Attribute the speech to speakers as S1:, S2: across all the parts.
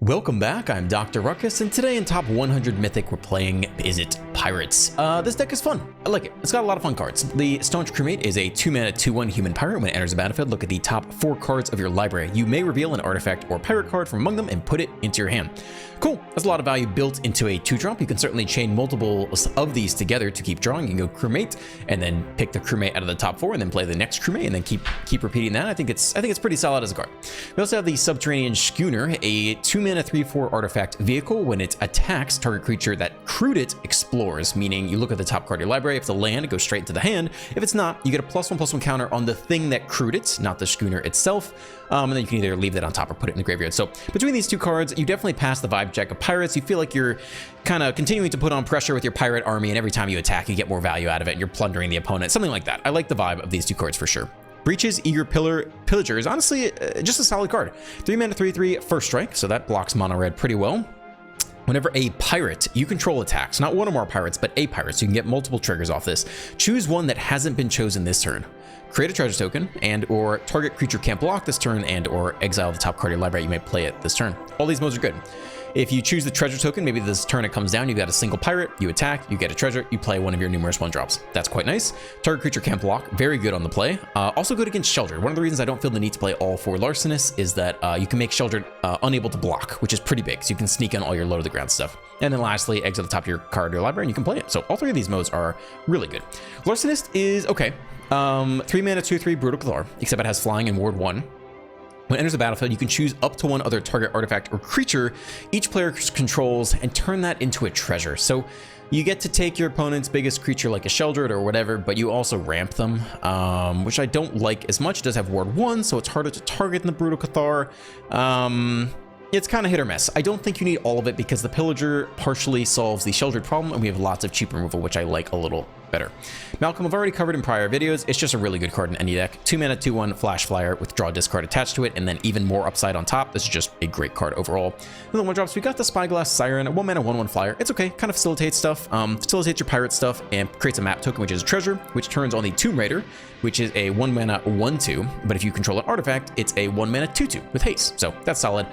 S1: Welcome back, I'm Dr. Ruckus, and today in Top 100 Mythic we're playing Is It Pirates. This deck is fun. I like it. It's got a lot of fun cards. The Staunch Crewmate is a 2-mana 2/1 human pirate. When it enters the battlefield, look at the top 4 cards of your library. You may reveal an artifact or pirate card from among them and put it into your hand. Cool. There's a lot of value built into a 2-drop. You can certainly chain multiple of these together to keep drawing. You can go Crewmate and then pick the Crewmate out of the top 4 and then play the next Crewmate and then keep repeating that. I think it's pretty solid as a card. We also have the Subterranean Schooner, a 2-mana 3/4 artifact vehicle. When it attacks, target creature that crewed it explores, meaning you look at the top card of your library. If it's a land, it goes straight into the hand. If it's not, you get a +1/+1 counter on the thing that crewed it, not the schooner itself. And then you can either leave that on top or put it in the graveyard. So between these two cards, you definitely pass the vibe check of pirates. You feel like you're kind of continuing to put on pressure with your pirate army, and every time you attack, you get more value out of it, and you're plundering the opponent, something like that. I like the vibe of these two cards for sure. Breach's Eager Pillager is honestly just a solid card. 3-mana 3/3 first strike, so that blocks mono red pretty well. Whenever a pirate you control attacks, not one or more pirates, but a pirate, so you can get multiple triggers off this, choose one that hasn't been chosen this turn. Create a treasure token, and or target creature can't block this turn, and or exile the top card of your library. You may play it this turn. All these modes are good. If you choose the treasure token, maybe this turn it comes down, you got a single pirate, you attack, you get a treasure, you play one of your numerous 1-drops. That's quite nice. Target creature can't block, very good on the play. Also good against Sheltered. One of the reasons I don't feel the need to play all 4 Larcenists is that you can make Sheltered unable to block, which is pretty big, so you can sneak in all your low to the ground stuff. And then lastly, exile the top of your card or library and you can play it. So all 3 of these modes are really good. Larcenist is okay. 3-mana 2/3 Brutal Cathar, except it has flying and ward 1. When it enters the battlefield, you can choose up to 1 other target artifact or creature each player controls and turn that into a treasure. So you get to take your opponent's biggest creature like a Sheldred or whatever, but you also ramp them, which I don't like as much. It does have ward 1, so it's harder to target in the Brutal Cathar. It's kind of hit or miss. I don't think you need all of it because the Pillager partially solves the Sheldred problem, and we have lots of cheap removal, which I like a little better. Malcolm, I've already covered in prior videos. It's just a really good card in any deck. 2-mana 2/1 Flash Flyer with draw discard attached to it, and then even more upside on top. This is just a great card overall. And then 1-drops, we got the Spyglass Siren, a 1-mana 1/1 Flyer. It's okay, kind of facilitates stuff, facilitates your pirate stuff, and creates a map token, which is a treasure, which turns on the Tomb Raider, which is a 1-mana 1/2. But if you control an artifact, it's a 1-mana 2/2 with haste. So that's solid.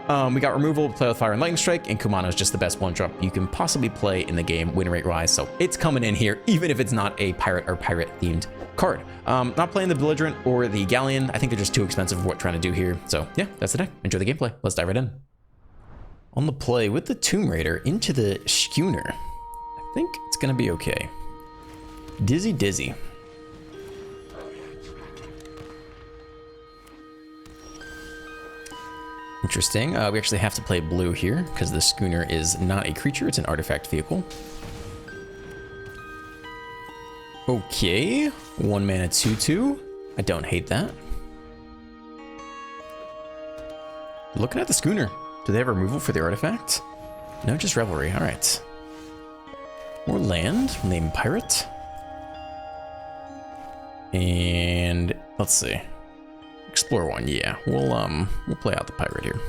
S1: We got removal, play with Fire and Lightning Strike, and Kumano is just the best 1-drop you can possibly play in the game, win rate wise. So it's coming in here, even if it's not a pirate or pirate themed card. Not playing the Belligerent or the Galleon. I think they're just too expensive for what we're trying to do here. So yeah, that's the deck. Enjoy the gameplay. Let's dive right in. On the play with the Tomb Raider into the Schooner. I think it's gonna be okay. Dizzy. Interesting. We actually have to play blue here because the schooner is not a creature, it's an artifact vehicle. Okay, 1-mana 2/2. I don't hate that. Looking at the schooner. Do they have removal for the artifact? No, just Revelry. All right. More land, named Pirate. And let's see. Explore 1, yeah. We'll play out the pirate here.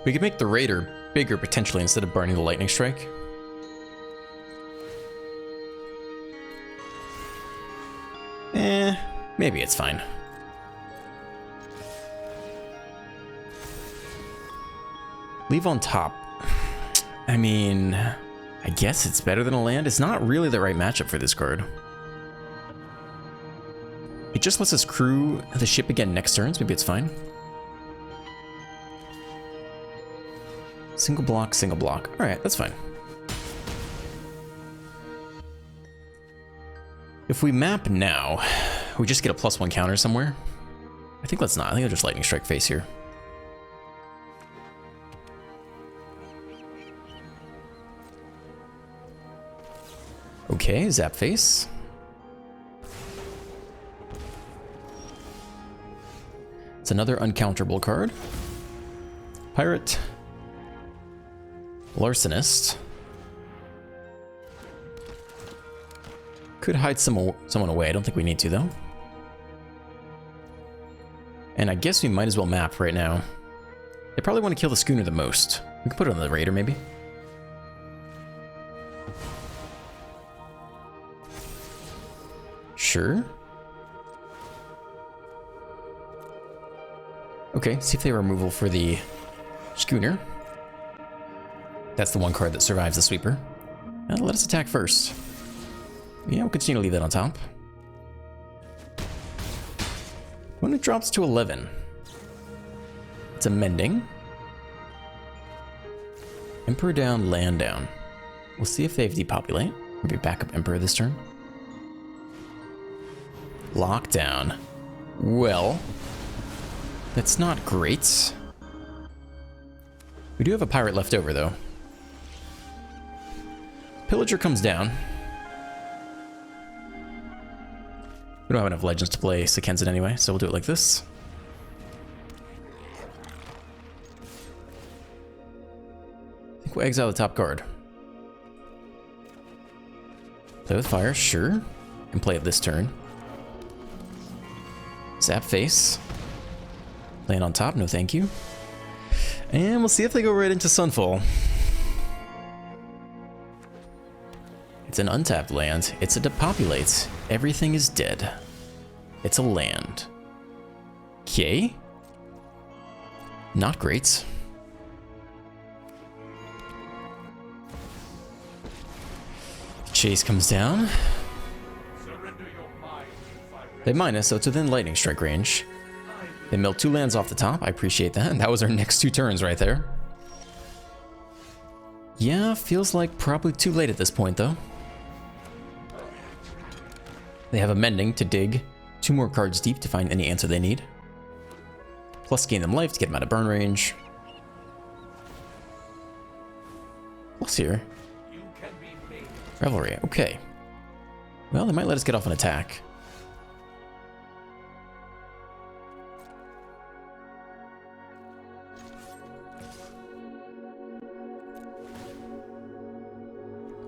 S1: We could make the Raider bigger potentially instead of burning the Lightning Strike. Maybe it's fine. Leave on top. I mean, I guess it's better than a land. It's not really the right matchup for this card. It just lets us crew the ship again next turn, so maybe it's fine. Single block. All right, that's fine. If we map now, we just get a +1 counter somewhere. I think let's not. I think I'll just Lightning Strike face here. Okay, Zap face. It's another uncounterable card. Pirate. Larcenist. Could hide someone away. I don't think we need to, though. And I guess we might as well map right now. They probably want to kill the schooner the most. We can put it on the Raider, maybe. Sure. Okay, see if they have removal for the schooner. That's the one card that survives the sweeper. Let us attack first. Yeah, we'll continue to leave that on top. When it drops to 11, it's amending. Emperor down, land down. We'll see if they have depopulate. Maybe backup Emperor this turn. Lockdown. Well, that's not great. We do have a pirate left over, though. Pillager comes down. We don't have enough legends to play Sekenzan anyway, so we'll do it like this. I think we'll exile the top card. Play with fire, sure. And play it this turn. Zap face. Land on top, no thank you. And we'll see if they go right into Sunfall. It's an untapped land. It's a depopulate. Everything is dead. It's a land. Okay. Not great. Chase comes down. They minus, so it's within lightning strike range. They milled 2 lands off the top. I appreciate that. That was our next 2 turns right there. Yeah, feels like probably too late at this point, though. They have amending to dig 2 more cards deep to find any answer they need. Plus gain them life to get them out of burn range. Plus here. Revelry, okay. Well, they might let us get off an attack.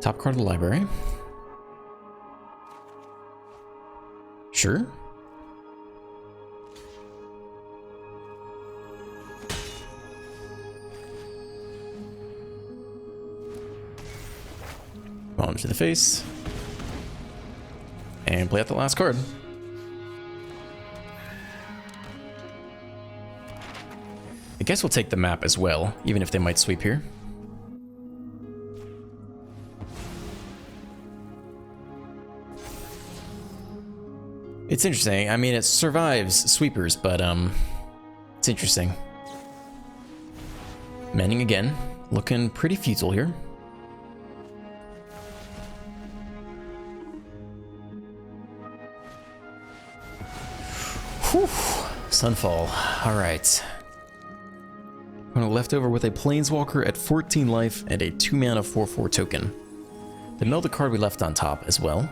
S1: Top card of the library. Sure. Bomb to the face. And play out the last card. I guess we'll take the map as well, even if they might sweep here. It's interesting. I mean, it survives sweepers, but it's interesting. Mending again. Looking pretty futile here. Whew. Sunfall. Alright. I'm left over with a Planeswalker at 14 life and a 2-mana 4/4 token. They mill the card we left on top as well.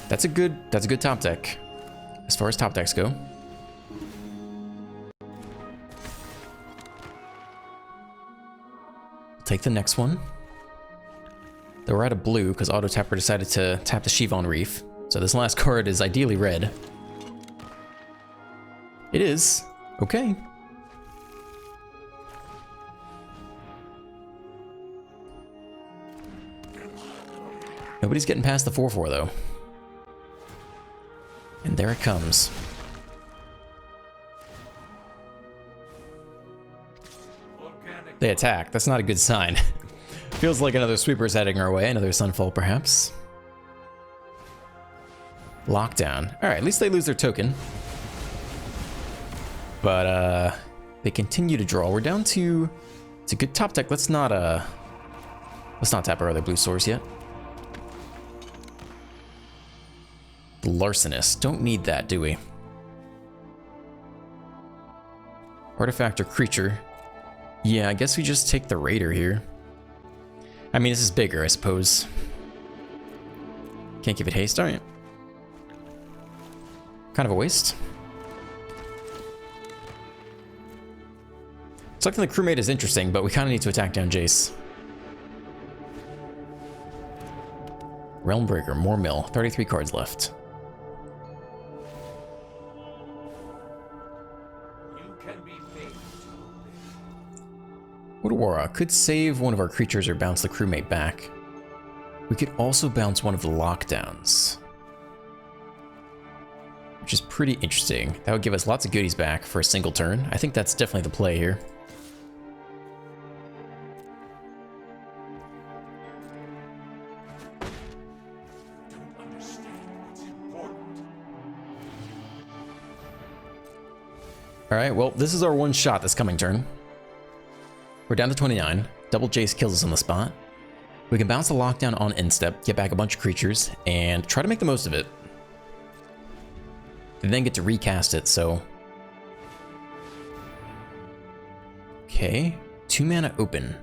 S1: That's a good top deck, as far as top decks go. Take the next one. Though we're out of blue because Auto Tapper decided to tap the Shivon Reef. So this last card is ideally red. It is. Okay. Nobody's getting past the 4/4 though. And there it comes. They attack. That's not a good sign. Feels like another sweeper is heading our way. Another Sunfall, perhaps. Lockdown. Alright, at least they lose their token. But, they continue to draw. We're down to... It's a good top deck. Let's not tap our other blue source yet. The Larcenist. Don't need that, do we? Artifact or creature. Yeah, I guess we just take the Raider here. I mean, this is bigger, I suppose. Can't give it haste, alright. Kind of a waste. Selecting the crewmate is interesting, but we kind of need to attack down Jace. Realmbreaker, more mill. 33 cards left. Woodwara could save one of our creatures or bounce the crewmate back. We could also bounce one of the lockdowns. which is pretty interesting. That would give us lots of goodies back for a single turn. I think that's definitely the play here. All right, well, this is our one shot this coming turn. We're down to 29. Double Jace kills us on the spot. We can bounce the lockdown on instep, get back a bunch of creatures, and try to make the most of it. And then get to recast it, so... Okay, 2 mana open.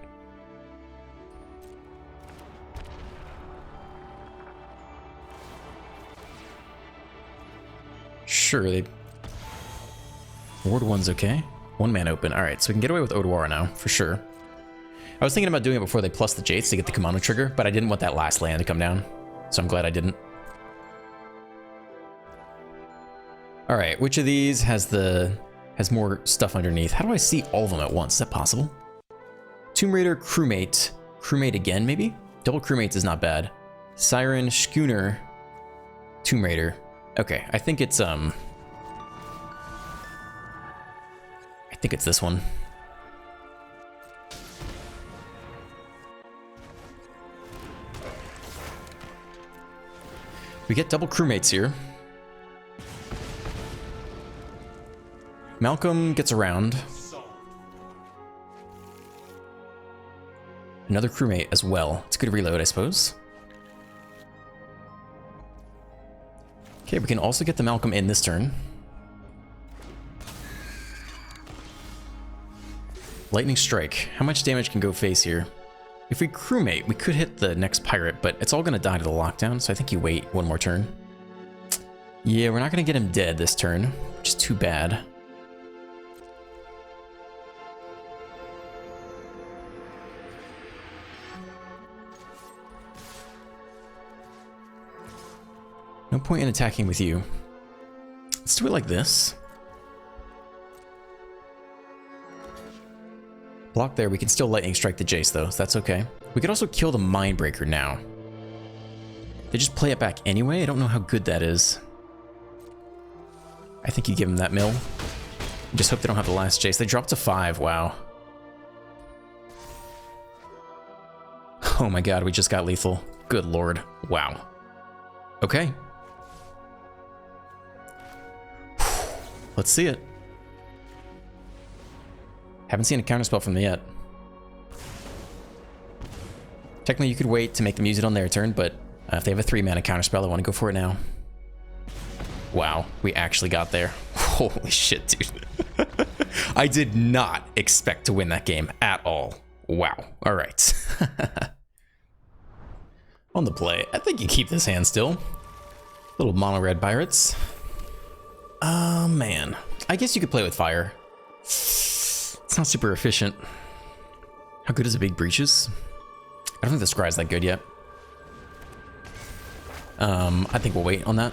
S1: Sure, they... Ward 1's okay. 1 mana open. Alright, so we can get away with Odawara now, for sure. I was thinking about doing it before they plus the Jates to get the Kumano trigger, but I didn't want that last land to come down. So I'm glad I didn't. Alright, which of these has more stuff underneath? How do I see all of them at once? Is that possible? Tomb Raider, Crewmate. Crewmate again, maybe? Double Crewmates is not bad. Siren, Schooner, Tomb Raider. Okay, I think it's this one. We get double crewmates here. Malcolm gets around. Another crewmate as well. It's a good reload, I suppose. Okay, we can also get the Malcolm in this turn. Lightning Strike. How much damage can go face here? If we crewmate, we could hit the next pirate, but it's all going to die to the lockdown, so I think you wait one more turn. Yeah, we're not going to get him dead this turn, which is too bad. No point in attacking with you. Let's do it like this. Block there, we can still Lightning Strike the Jace though, so that's okay. We could also kill the Mindbreaker now. They just play it back anyway? I don't know how good that is. I think you give them that mill. Just hope they don't have the last Jace. They dropped to 5, wow. Oh my god, we just got lethal. Good lord, wow. Okay. Let's see it. Haven't seen a counterspell from them yet. Technically, you could wait to make them use it on their turn, but if they have a 3-mana counterspell, I want to go for it now. Wow, we actually got there. Holy shit, dude. I did not expect to win that game at all. Wow. All right. On the play, I think you keep this hand still. Little mono red pirates. Oh, man. I guess you could play with fire. It's not super efficient. How good is a big breaches? I don't think the scry's that good yet. I think we'll wait on that.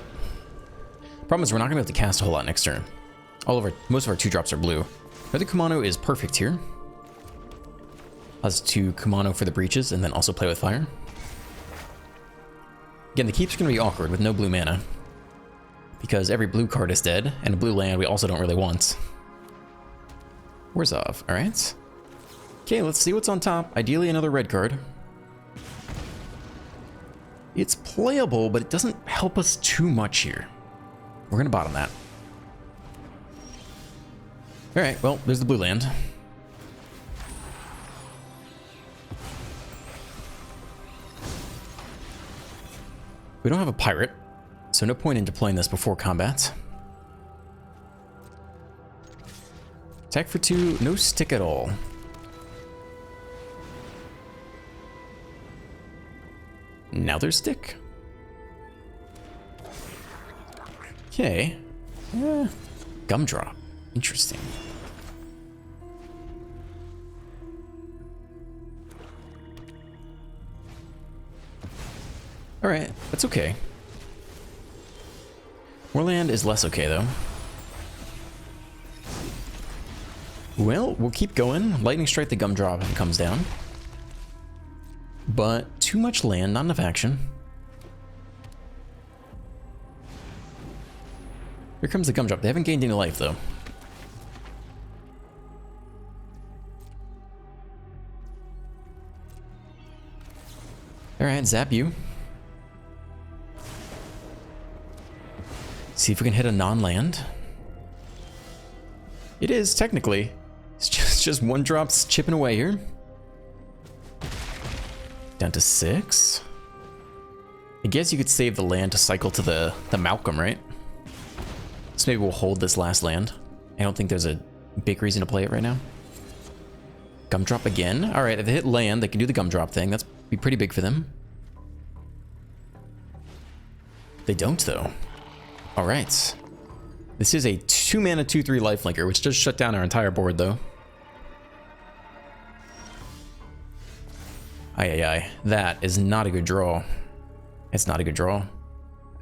S1: Problem is we're not gonna be able to cast a whole lot next turn. Most of our 2-drops are blue. I think Kumano is perfect here. Us to Kumano for the breaches and then also play with fire. Again, the keep's gonna be awkward with no blue mana. Because every blue card is dead, and a blue land we also don't really want. Where's off? Alright. Okay, let's see what's on top. Ideally another red card. It's playable, but it doesn't help us too much here. We're gonna bottom that. Alright, well, there's the blue land. We don't have a pirate, so no point in deploying this before combat. Attack for 2, no stick at all. Now there's stick. Okay. Gumdrop. Interesting. Alright, that's okay. Moorland is less okay, though. Well, we'll keep going. Lightning Strike the Gumdrop if it comes down. But too much land, not enough action. Here comes the gumdrop. They haven't gained any life, though. Alright, zap you. See if we can hit a non-land. It is, technically. It's just one drops chipping away here. Down to 6. I guess you could save the land to cycle to the Malcolm, right? So maybe we'll hold this last land. I don't think there's a big reason to play it right now. Gumdrop again. Alright, if they hit land, they can do the gumdrop thing. That's be pretty big for them. They don't, though. Alright. This is a 2-mana 2/3 lifelinker, which does shut down our entire board, though. Aye. That is not a good draw. It's not a good draw.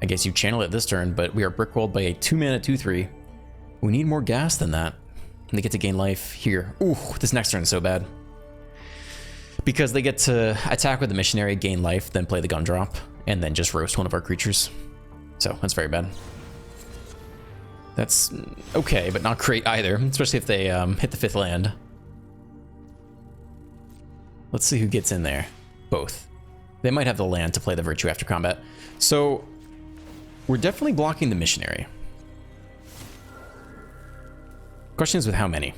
S1: I guess you channel it this turn, but we are brickwalled by a 2-mana 2/3. We need more gas than that. And they get to gain life here. Ooh, this next turn is so bad. Because they get to attack with the missionary, gain life, then play the gumdrop, and then just roast one of our creatures. So, that's very bad. That's okay, but not great either, especially if they hit the 5th land. Let's see who gets in there. Both. They might have the land to play the virtue after combat. So, we're definitely blocking the missionary. Question is with how many?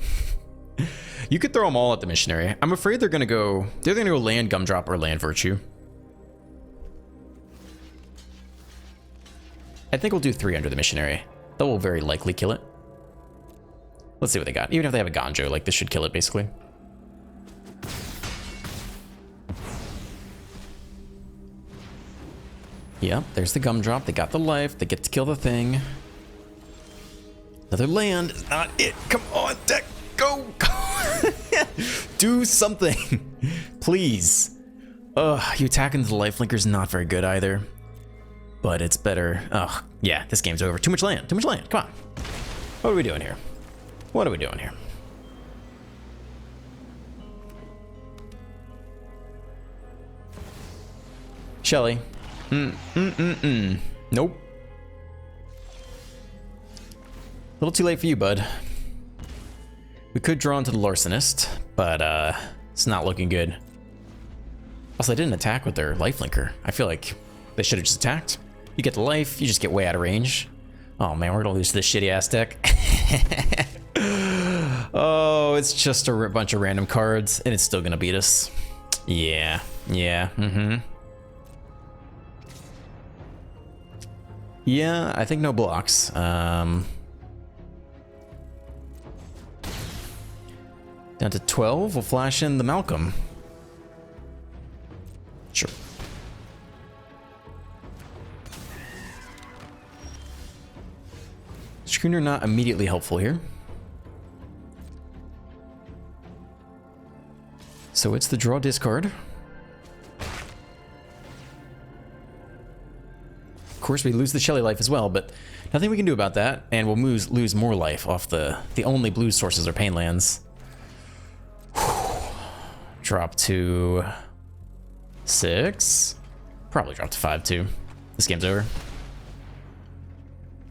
S1: You could throw them all at the missionary. I'm afraid they're gonna go land gumdrop or land virtue. I think we'll do 3 under the missionary. That will very likely kill it. Let's see what they got. Even if they have a Ganjo, like this should kill it basically. Yep, there's the gumdrop. They got the life. They get to kill the thing. Another land is not it. Come on, deck. Go. Do something. Please. You attacking the lifelinker is not very good either. But it's better. Oh, yeah, this game's over. Too much land. Too much land. Come on. What are we doing here? What are we doing here? Shelly. Nope. A little too late for you, bud. We could draw into the Larcenist, but it's not looking good. Also, they didn't attack with their lifelinker. I feel like they should have just attacked. You get the life, you just get way out of range. Oh man, we're gonna lose to this shitty ass deck. Oh, it's just a bunch of random cards, and it's still gonna beat us. Yeah, Yeah, I think no blocks. Down to 12, we'll flash in the Malcolm. Sure. Schooner not immediately helpful here. So it's the draw discard. Of course, we lose the Shelly life as well, but nothing we can do about that, and we'll lose more life off the only blue sources are pain lands. Drop to 6. Probably drop to 5 too. This game's over.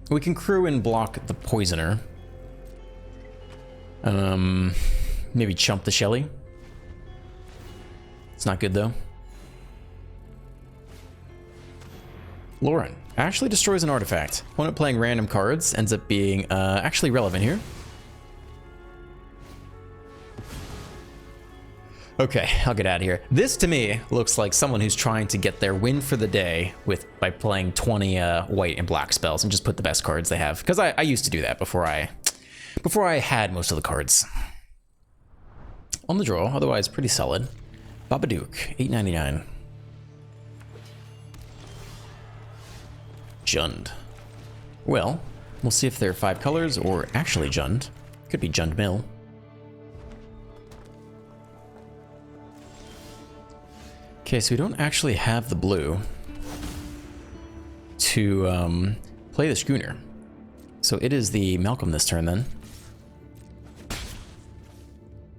S1: We can crew and block the poisoner. Maybe chump the Shelly. It's not good though. Lauren actually destroys an artifact. Opponent playing random cards ends up being actually relevant here. Okay, I'll get out of here. This to me looks like someone who's trying to get their win for the day by playing 20 white and black spells and just put the best cards they have. Because I used to do that before I had most of the cards. On the draw, otherwise pretty solid. Babadook, $8.99. Jund. Well, we'll see if they're 5 colors or actually Jund. Could be Jund Mill. Okay, so we don't actually have the blue to play the Schooner. So it is the Malcolm this turn then.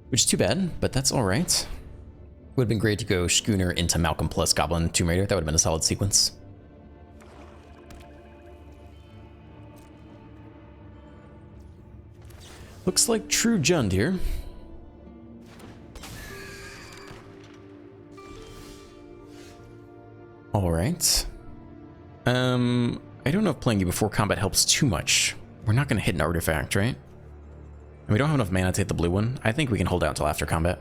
S1: Which is too bad, but that's alright. Would have been great to go Schooner into Malcolm plus Goblin Tomb Raider. That would have been a solid sequence. Looks like true Jund here. All right. I don't know if playing you before combat helps too much. We're not going to hit an artifact, right? And we don't have enough mana to hit the blue one. I think we can hold out until after combat.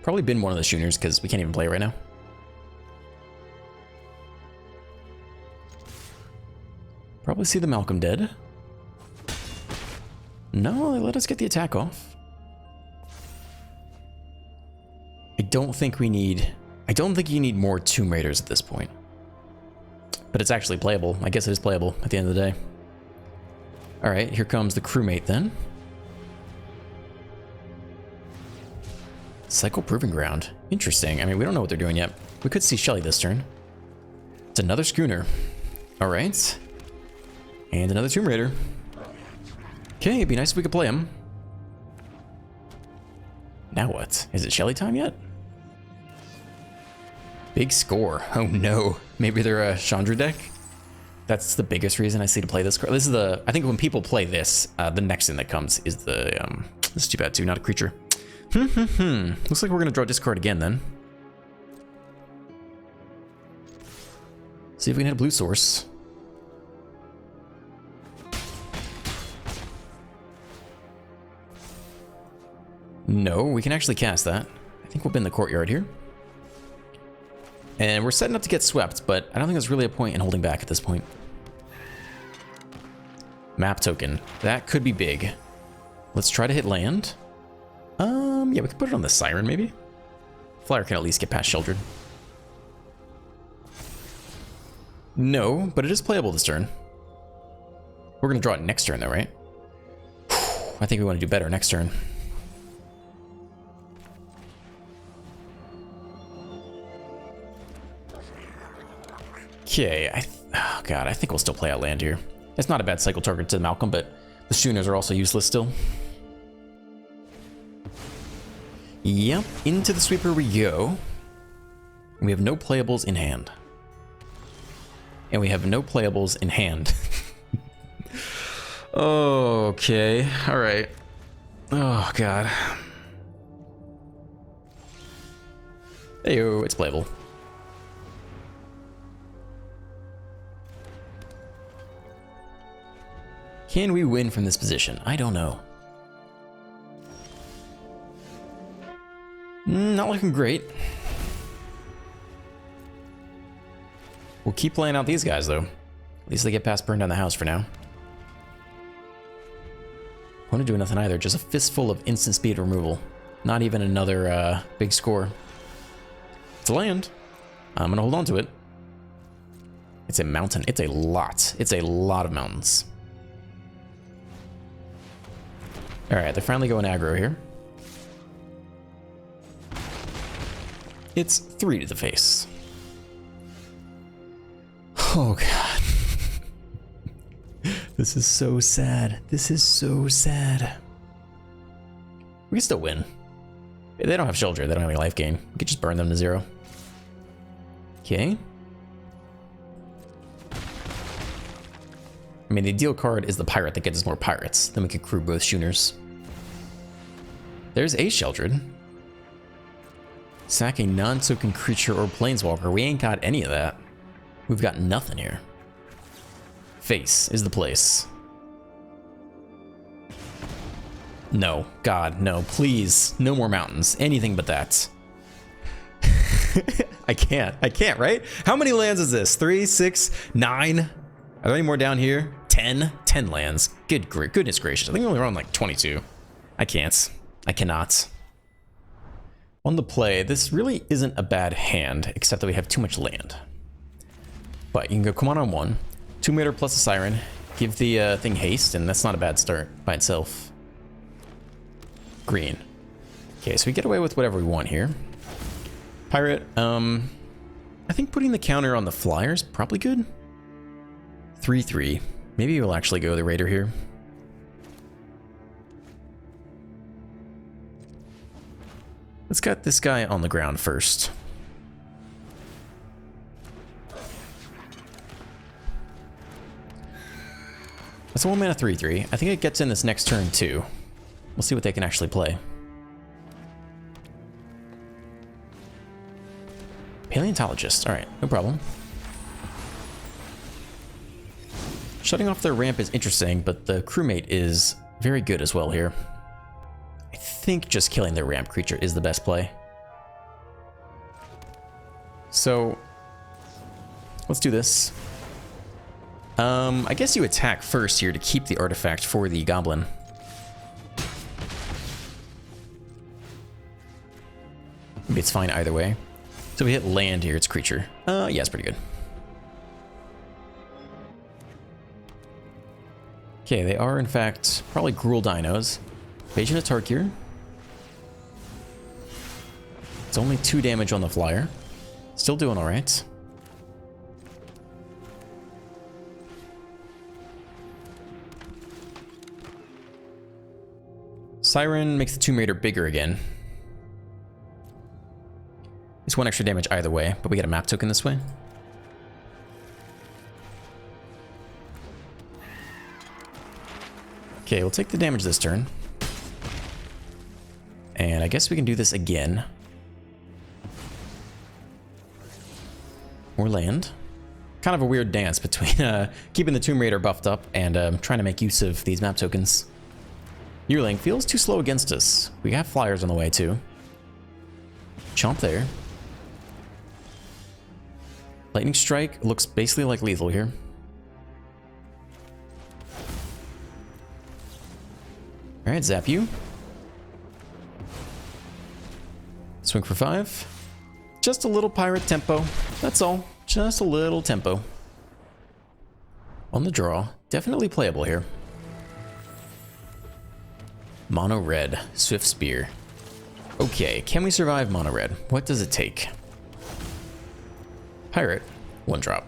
S1: Probably bin one of the Schooners because we can't even play right now. Probably see the Malcolm dead. No, they let us get the attack off. I don't think you need more Tomb Raiders at this point. But it's actually playable. I guess it is playable at the end of the day. Alright, here comes the crewmate then. Cycle Proving Ground. Interesting. I mean, we don't know what they're doing yet. We could see Shelly this turn. It's another Schooner. Alright. And another Tomb Raider. Okay, it'd be nice if we could play him. Now what? Is it Shelly time yet? Big score. Oh no. Maybe they're a Chandra deck? That's the biggest reason I see to play this card. This is the... I think when people play this, the next thing that comes is the... this is too bad too, not a creature. Looks like we're gonna draw discard again then. See if we can hit a blue source. No, we can actually cast that. I think we'll bin the courtyard here. And we're setting up to get swept, but I don't think there's really a point in holding back at this point. Map token. That could be big. Let's try to hit land. Yeah, we could put it on the Siren, maybe? Flyer can at least get past Sheldred. No, but it is playable this turn. We're going to draw it next turn, though, right? I think we want to do better next turn. Okay, oh god, I think we'll still play out land here. It's not a bad cycle target to Malcolm, but the Schooners are also useless still. Yep, into the sweeper we go. We have no playables in hand. And we have no playables in hand. Okay, alright. Oh god. Heyo, it's playable. Can we win from this position? I don't know. Not looking great. We'll keep playing out these guys, though. At least they get past burn down the house for now. Want to do nothing either, just a fistful of instant speed removal. Not even another big score. It's a land. I'm gonna hold on to it. It's a mountain. It's a lot. It's a lot of mountains. Alright, they're finally going aggro here. It's 3 to the face. Oh god. This is so sad. This is so sad. We can still win. They don't have Sheldred, they don't have any life gain. We could just burn them to 0. Okay. I mean, the ideal card is the pirate that gets us more pirates. Then we could crew both Schooners. There's a Sheldred. Sack a non-token creature or planeswalker. We ain't got any of that. We've got nothing here. Face is the place. No, God, no, please. No more mountains. Anything but that. I can't, right? How many lands is this? 3, 6, 9? Are there any more down here? 10? 10 lands. Goodness gracious. I think we're only around like 22. I can't. I cannot. On the play, this really isn't a bad hand, except that we have too much land. But you can go come on 1. 2 meter plus a Siren. Give the thing haste, and that's not a bad start by itself. Green. Okay, so we get away with whatever we want here. Pirate, I think putting the counter on the flyer is probably good. 3/3. Maybe we'll actually go the Raider here. Let's get this guy on the ground first. That's a 1-mana 3/3. I think it gets in this next turn too. We'll see what they can actually play. Paleontologist. Alright, no problem. Shutting off their ramp is interesting, but the crewmate is very good as well here. I think just killing their ramp creature is the best play. So, let's do this. I guess you attack first here to keep the artifact for the goblin. Maybe it's fine either way. So we hit land here, it's creature. Yeah, it's pretty good. Okay, they are in fact probably Gruul dinos. Invasion of Tarkir. It's only 2 damage on the flyer. Still doing alright. Siren makes the Tomb Raider bigger again. It's 1 extra damage either way, but we get a map token this way. Okay, we'll take the damage this turn. And I guess we can do this again. Or land. Kind of a weird dance between keeping the Tomb Raider buffed up and trying to make use of these map tokens. Yearling feels too slow against us. We have flyers on the way too. Chomp there. Lightning Strike looks basically like lethal here. Alright, zap you. Swing for 5. Just a little pirate tempo. That's all. Just a little tempo. On the draw. Definitely playable here. Mono red. Swift Spear. Okay, can we survive mono red? What does it take? Pirate. 1 drop.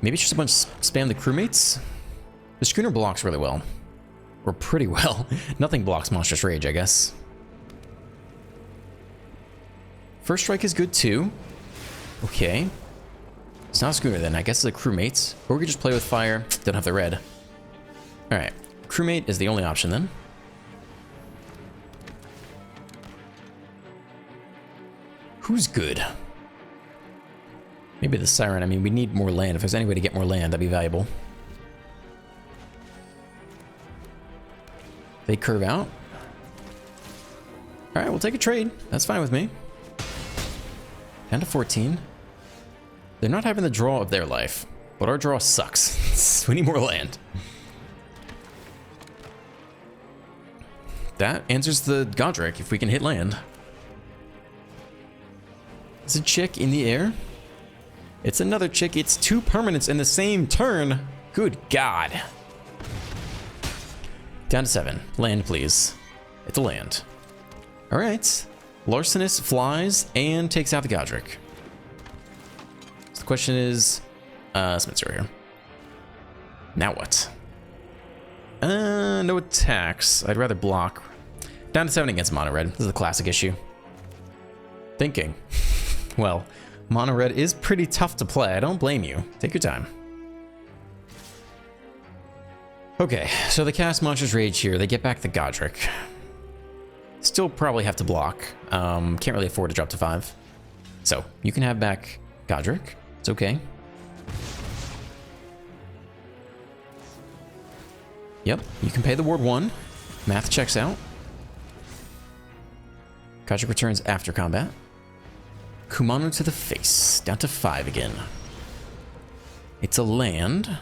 S1: Maybe it's just a bunch spam the crewmates? The schooner blocks really well. Or pretty well. Nothing blocks Monstrous Rage, I guess. First strike is good too. Okay. It's not a schooner then. I guess it's a crewmate. Or we could just play with fire. Don't have the red. Alright. Crewmate is the only option then. Who's good? Maybe the Siren. I mean, we need more land. If there's any way to get more land, that'd be valuable. They curve out. Alright, we'll take a trade. That's fine with me. Down to 14. They're not having the draw of their life, but our draw sucks. We need more land. That answers the Godric if we can hit land. It's a chick in the air. It's another chick. It's 2 permanents in the same turn. Good God. Down to 7. Land, please. It's a land. All right. Larcenous flies and takes out the Godric. So the question is, Spencer here. Now what? No attacks. I'd rather block. Down to 7 against mono red. This is a classic issue. Thinking. Well, mono red is pretty tough to play. I don't blame you. Take your time. Okay, so they cast Monstrous Rage here. They get back the Godric. Still probably have to block. Can't really afford to drop to 5. So, you can have back Godric. It's okay. Yep, you can pay the ward 1. Math checks out. Godric returns after combat. Kumano to the face. Down to 5 again. It's a land.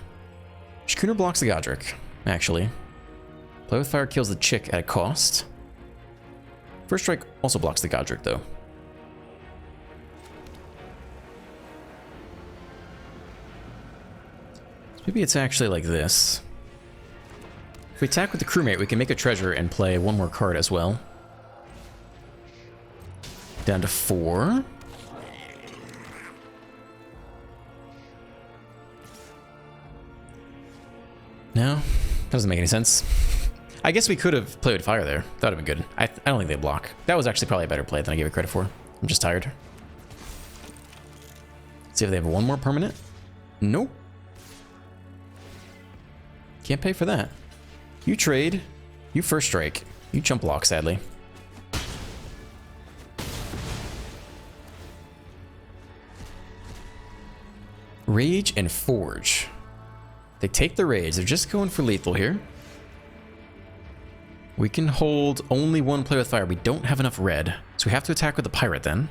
S1: Schooner blocks the Godric, actually. Play with fire kills the chick at a cost. First strike also blocks the Godric, though. So maybe it's actually like this. If we attack with the crewmate, we can make a treasure and play 1 more card as well. Down to 4. No, that doesn't make any sense. I guess we could have played with fire there. That would have been good. I don't think they block. That was actually probably a better play than I gave it credit for. I'm just tired. Let's see if they have 1 more permanent. Nope. Can't pay for that. You trade. You first strike. You jump block, sadly. Rage and Forge. They take the Rage. They're just going for lethal here. We can hold only one player with fire. We don't have enough red, so we have to attack with the pirate then.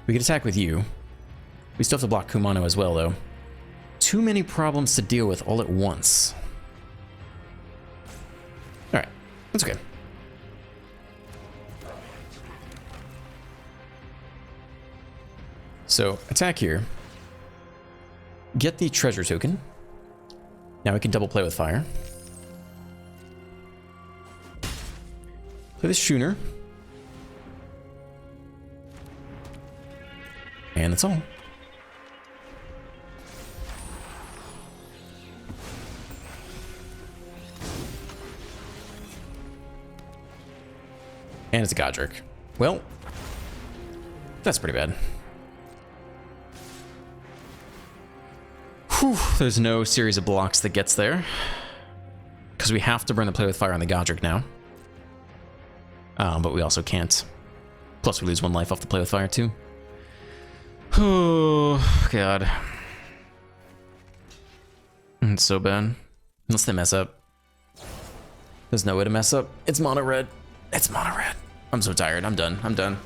S1: We can attack with you. We still have to block Kumano as well, though. Too many problems to deal with all at once. Alright, that's okay. So, attack here. Get the treasure token. Now we can double play with fire. Play the Schooner. And that's all. And it's a Godric. Well, that's pretty bad. Whew, there's no series of blocks that gets there. Because we have to burn the play with fire on the Godric now. But we also can't. Plus we lose one life off the play with fire too. Oh, God. It's so bad. Unless they mess up. There's no way to mess up. It's mono red. It's mono red. I'm so tired. I'm done. I'm done.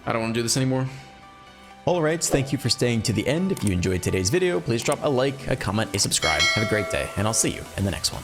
S1: I don't want to do this anymore. Alright, thank you for staying to the end. If you enjoyed today's video, please drop a like, a comment, a subscribe. Have a great day, and I'll see you in the next one.